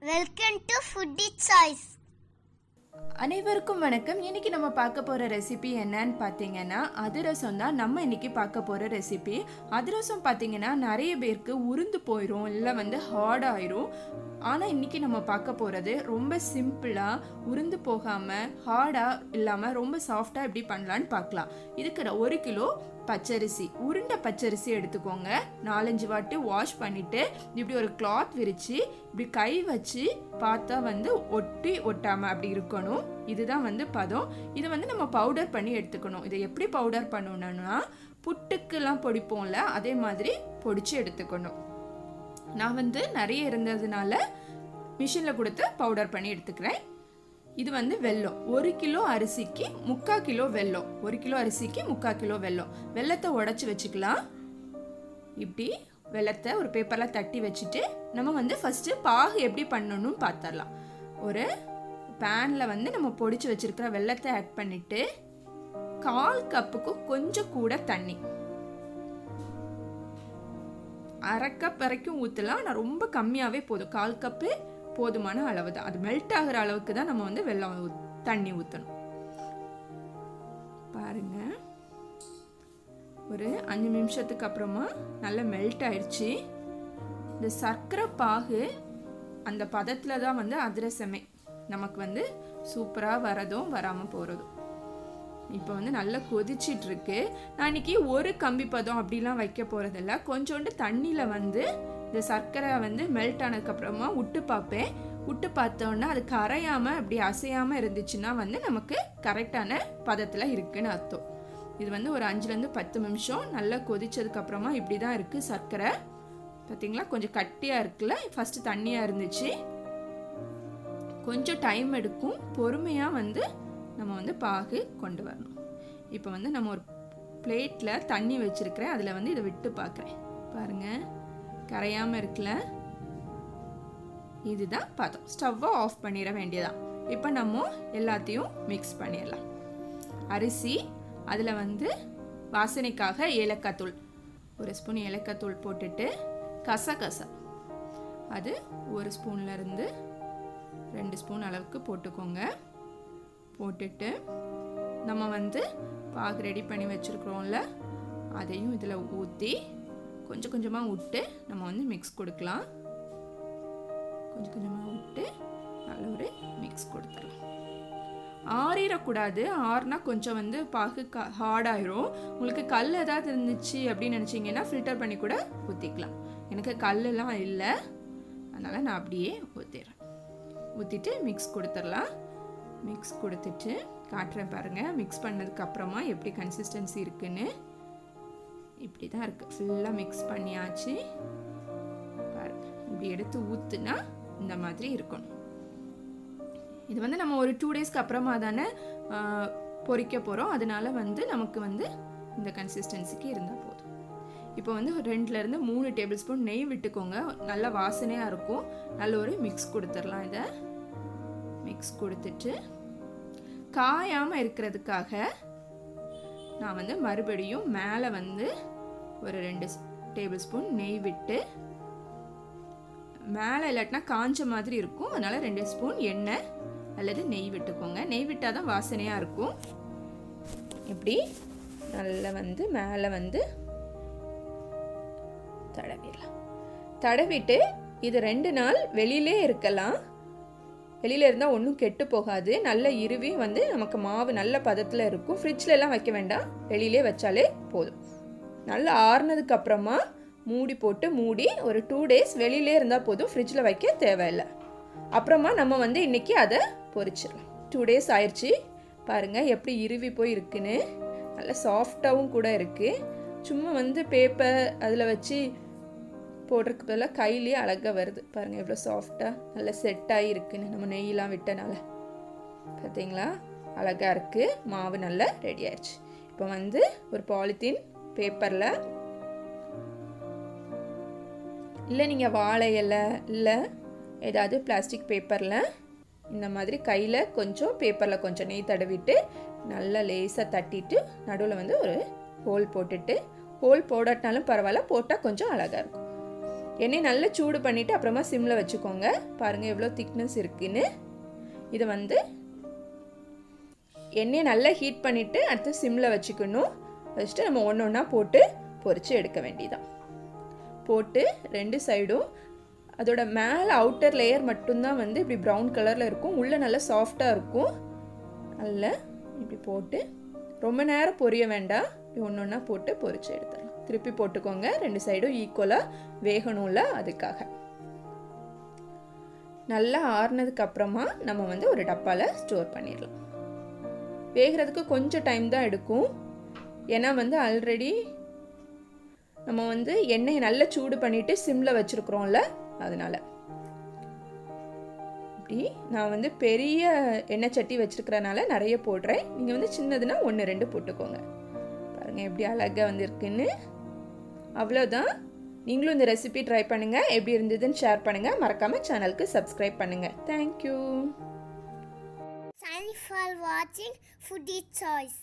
Welcome to foodie choice. அனைவருக்கும் வணக்கம். இன்னைக்கு நம்ம பார்க்க போகிற ரெசிபி என்னன்னு பார்த்தீங்கன்னா அதிரசம் தான். நம்ம இன்னைக்கு பார்க்க போகிற ரெசிபி அதிரசம் பார்த்தீங்கன்னா நிறைய பேருக்கு உருந்து போயிடும், இல்லை ஹார்ட் ஆயிரும். ஆனால் இன்னைக்கு நம்ம பார்க்க போகிறது ரொம்ப சிம்பிளாக உருந்து போகாமல் ஹார்டாக இல்லாமல் ரொம்ப சாஃப்டாக எப்படி பண்ணலான்னு பார்க்கலாம். இதுக்கு 1 கிலோ பச்சரிசி, உருண்டை பச்சரிசி எடுத்துக்கோங்க. 4-5 வாட்டி வாஷ் பண்ணிவிட்டு இப்படி ஒரு கிளாத் விரித்து இப்படி கை வச்சு பார்த்தா ஒட்டி ஒட்டாமல் அப்படி இருக்கணும். இதுதான் பதம். இதை நம்ம பவுடர் பண்ணி எடுத்துக்கணும். இதை எப்படி பவுடர் பண்ணணும்னா புட்டுக்கெல்லாம் பொடிப்போம்ல, அதே மாதிரி பொடிச்சு எடுத்துக்கணும். நான் நிறைய இருந்ததுனால மிஷினில் கொடுத்து பவுடர் பண்ணி எடுத்துக்கிறேன். இது வெல்லம். 1 கிலோ அரிசிக்கு 3/4 கிலோ வெல்லம். 1 கிலோ அரிசிக்கு 3/4 கிலோ வெல்லம். வெல்லத்தை உடச்சி வச்சுக்கலாம். இப்படி வெல்லத்தை ஒரு பேப்பரில் தட்டி வச்சுட்டு நம்ம ஃபஸ்ட்டு பாகு எப்படி பண்ணணும்னு பார்த்துடலாம். ஒரு பேனில் நம்ம பொடிச்சு வச்சுருக்கிற வெல்லத்தை ஆட் பண்ணிவிட்டு 1/4 கப்புக்கு கொஞ்சம் கூட தண்ணி, 1/2 கப் வரைக்கும் ஊற்றலாம். நான் ரொம்ப கம்மியாகவே போதும், 1/4 கப்பு போதுமான அளவு தான். அது மெல்ட் ஆகிற அளவுக்கு தான் நம்ம வெல்லம் தண்ணி ஊற்றணும். பாருங்க, ஒரு 5 நிமிஷத்துக்கு அப்புறமா நல்லா மெல்ட் ஆயிடுச்சு. இந்த சர்க்கரை பாகு அந்த பதத்தில் தான் அதிரசமே நமக்கு சூப்பராக வரதும் வராமல் போகிறதும். இப்போ நல்லா கொதிச்சிட்டு இருக்கு. நான் இன்னைக்கு ஒரு கம்பி பதம் அப்படிலாம் வைக்க போகிறதில்ல. கொஞ்சோண்டு தண்ணியில் இந்த சர்க்கரை மெல்ட் ஆனதுக்கப்புறமா விட்டு பார்ப்பேன். விட்டு பார்த்தோன்னா அது கரையாமல் அப்படி அசையாமல் இருந்துச்சுன்னா நமக்கு கரெக்டான பதத்தில் இருக்குன்னு அர்த்தம். இது ஒரு 5-10 நிமிஷம் நல்லா கொதிச்சதுக்கப்புறமா இப்படி தான் இருக்குது சர்க்கரை. பார்த்தீங்களா, கொஞ்சம் கட்டியாக இருக்குல்ல. ஃபஸ்ட்டு தண்ணியாக இருந்துச்சு. கொஞ்சம் டைம் எடுக்கும், பொறுமையாக நம்ம பாகு கொண்டு வரணும். இப்போ நம்ம ஒரு பிளேட்டில் தண்ணி வச்சுருக்கிறேன். அதில் இதை விட்டு பார்க்குறேன். பாருங்கள், கரையாமல் இருக்குல்ல. இதுதான் பதம். ஸ்டவ்வை ஆஃப் பண்ணிட வேண்டியதான். இப்போ நம்ம எல்லாத்தையும் மிக்ஸ் பண்ணிடலாம். அரிசி, அதில் வாசனைக்காக ஏலக்காய் தூள், 1 ஸ்பூன் ஏலக்காய் தூள் போட்டுட்டு கசகசா அது 1 ஸ்பூன்லேருந்து 2 ஸ்பூன் அளவுக்கு போட்டுக்கோங்க. போட்டுட்டு நம்ம பாகு ரெடி பண்ணி வச்சுருக்குறோம்ல, அதையும் இதில் ஊற்றி கொஞ்சம் கொஞ்சமாக விட்டு நம்ம மிக்ஸ் கொடுக்கலாம். கொஞ்சம் கொஞ்சமாக விட்டு நல்ல ஒரு மிக்ஸ் கொடுத்துடலாம். ஆறிடக்கூடாது. ஆறுனா கொஞ்சம் பாகு ஹார்டாயிரும். உங்களுக்கு கல் ஏதாவது இருந்துச்சு அப்படின்னு நினச்சிங்கன்னா ஃபில்டர் பண்ணி கூட ஊற்றிக்கலாம். எனக்கு கல்லெல்லாம் இல்லை, அதனால் நான் அப்படியே ஊற்றிடுறேன். ஊற்றிட்டு மிக்ஸ் கொடுத்துடலாம். மிக்ஸ் கொடுத்துட்டு காட்டுறேன் பாருங்கள். மிக்ஸ் பண்ணதுக்கப்புறமா எப்படி கன்சிஸ்டன்சி இருக்குன்னு. இப்படி தான் இருக்குது. ஃபுல்லாக மிக்ஸ் பண்ணியாச்சு. பாருங்கள், இப்படி எடுத்து ஊற்றுனா இந்த மாதிரி இருக்கணும். இது நம்ம ஒரு 2 டேஸ்க்கு அப்புறமா தானே பொரிக்க போகிறோம். அதனால நமக்கு இந்த கன்சிஸ்டன்சிக்கு இருந்தால் போதும். இப்போ 2-3 டேபிள் ஸ்பூன் நெய் விட்டுக்கோங்க. நல்ல வாசனையாக இருக்கும். நல்ல ஒரு மிக்ஸ் கொடுத்துடலாம். இதை மிக்ஸ் கொடுத்துட்டு காயாமல் இருக்கிறதுக்காக நான் மறுபடியும் மேலே ஒரு 2 டேபிள் ஸ்பூன் நெய் விட்டு, மேலே இல்லாட்டினா காஞ்ச மாதிரி இருக்கும், அதனால் 2 ஸ்பூன் எண்ணெய் அல்லது நெய் விட்டுக்கோங்க. நெய் விட்டால் தான் வாசனையாக இருக்கும். இப்படி நல்லா மேலே தடவிடலாம். தடவிட்டு இது 2 நாள் வெளியிலே இருக்கலாம். வெளியில் இருந்தால் ஒன்றும் கெட்டு போகாது. நல்ல இருவி நமக்கு மாவு நல்ல பதத்தில் இருக்கும். ஃப்ரிட்ஜில் எல்லாம் வைக்க வேண்டாம், வெளியிலே வச்சாலே போதும். நல்லா ஆறுனதுக்கு அப்புறமா மூடி போட்டு மூடி ஒரு 2 டேஸ் வெளியிலே இருந்தால் போதும். ஃப்ரிட்ஜில் வைக்க தேவையில்லை. அப்புறமா நம்ம இன்றைக்கி அதை பொரிச்சிடலாம். 2 டேஸ் ஆயிடுச்சு. பாருங்கள் எப்படி இருவி போய் இருக்குன்னு. நல்லா சாஃப்டாகவும் கூட இருக்குது. சும்மா பேப்பர் அதில் வச்சு போடுறதுக்கு பதிலாக கையிலேயே அழகாக வருது. பாருங்கள் எவ்வளோ சாஃப்டாக நல்லா செட் ஆகிருக்குன்னு. நம்ம நெய்யெலாம் விட்டனால பார்த்தீங்களா, அழகாக இருக்குது. மாவு நல்லா ரெடி ஆயிடுச்சு. இப்போ ஒரு பாலித்தீன் பேப்பரில், இல்லை நீங்கள் வாழை இலை இல்லை ஏதாவது பிளாஸ்டிக் பேப்பரில் இந்த மாதிரி கையில் கொஞ்சம் பேப்பரில் கொஞ்சம் நெய் தடவிட்டு நல்லா லேசாக தட்டிட்டு நடுவில் ஒரு ஹோல் போட்டுட்டு, ஹோல் போடாட்டினாலும் பரவாயில்ல, போட்டால் கொஞ்சம் அழகாக இருக்கும். எண்ணெய் நல்லா சூடு பண்ணிவிட்டு அப்புறமா சிம்மில் வச்சுக்கோங்க. பாருங்கள் எவ்வளோ திக்னஸ் இருக்குன்னு. இதை வந்து எண்ணெயை நல்லா ஹீட் பண்ணிவிட்டு அடுத்து சிம்மில் வச்சுக்கணும். வச்சுட்டு நம்ம ஒன்று ஒன்றா போட்டு பொரித்து எடுக்க வேண்டியதான். போட்டு 2 சைடும் அதோட மேலே அவுட்டர் லேயர் மட்டும்தான் வந்து இப்படி ப்ரௌன் கலரில் இருக்கும். உள்ளே நல்லா சாஃப்டாக இருக்கும். நல்லா இப்படி போட்டு ரொம்ப நேரம் பொரிய வேண்டாம். இப்படி ஒன்று ஒன்றா போட்டு பொரித்து எடுத்துடலாம். திருப்பி போட்டுக்கோங்க. 2 சைடும் ஈக்குவலாக வேகணும்ல, அதுக்காக. நல்லா ஆறுனதுக்கு அப்புறமா நம்ம வந்து ஒரு டப்பாவில் ஸ்டோர் பண்ணிடலாம். வேகிறதுக்கு கொஞ்சம் டைம் தான் எடுக்கும். ஏன்னா வந்து ஆல்ரெடி நம்ம வந்து எண்ணெயை நல்லா சூடு பண்ணிவிட்டு சிம்மில் வச்சுருக்குறோம்ல, அதனால். இப்படி நான் வந்து பெரிய எண்ணெய் சட்டி வச்சுருக்கிறனால நிறைய போடுறேன். நீங்கள் வந்து சின்னதுன்னா 1-2 போட்டுக்கோங்க. பாருங்கள் எப்படி அழகாக வந்துருக்குன்னு. அவ்வளோதான். நீங்களும் இந்த ரெசிபி ட்ரை பண்ணுங்கள். எப்படி இருந்ததுன்னு ஷேர் பண்ணுங்கள். மறக்காமல் சேனலுக்கு சப்ஸ்கிரைப் பண்ணுங்கள். Thank you. Thanks for watching Foodie Choice.